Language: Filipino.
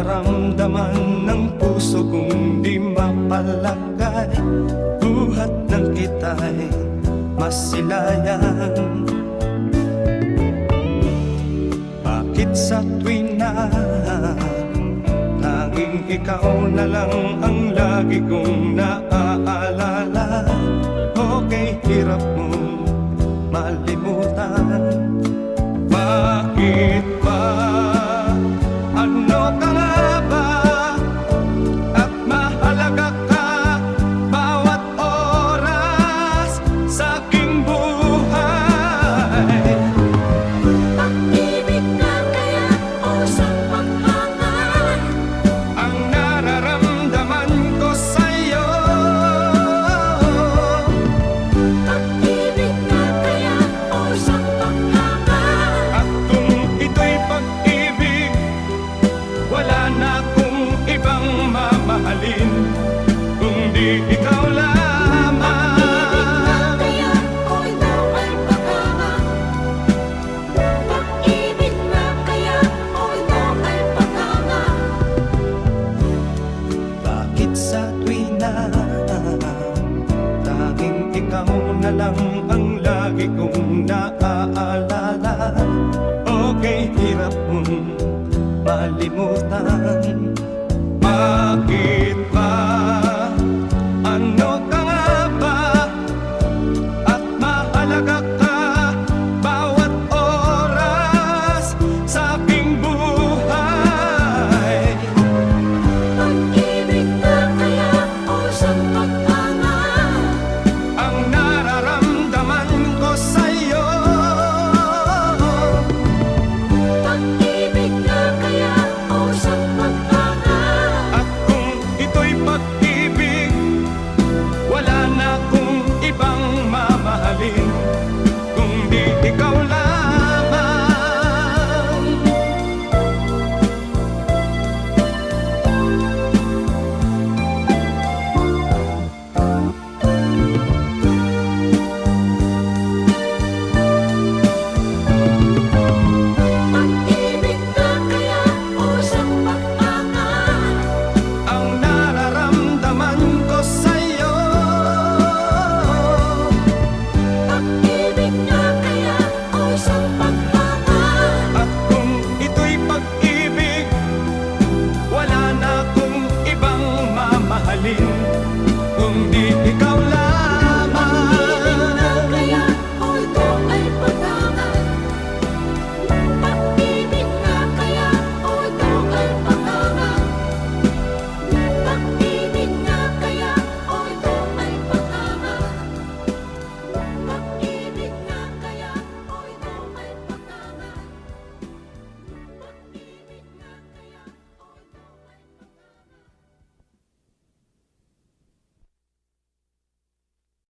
nararamdaman ng puso kong di mapalagay. Buhat ng kita'y masilayan. Bakit sa tuwing na tanging ikaw na lang ang lagi kong naaalala? Okay, hirap mong malimutan. Bakit ba? Ano ka nga ba? At mahalaga ka bawat oras sa aking buhay. Pag-ibig na kaya o sa paghangat Ang nararamdaman ko sa'yo. Pag-ibig na kaya o sa paghangat At kung ito'y pag-ibig, wala na akong ibang mamahalin kundi ikaw lamang. kaya o ikaw ay paghangat. Pag-ibig na kaya o ikaw ay paghangat. Bakit sa tuwing na tanging ikaw na lang ang lagi kong naaalala? Okay, hirap mong malimutan. Bakit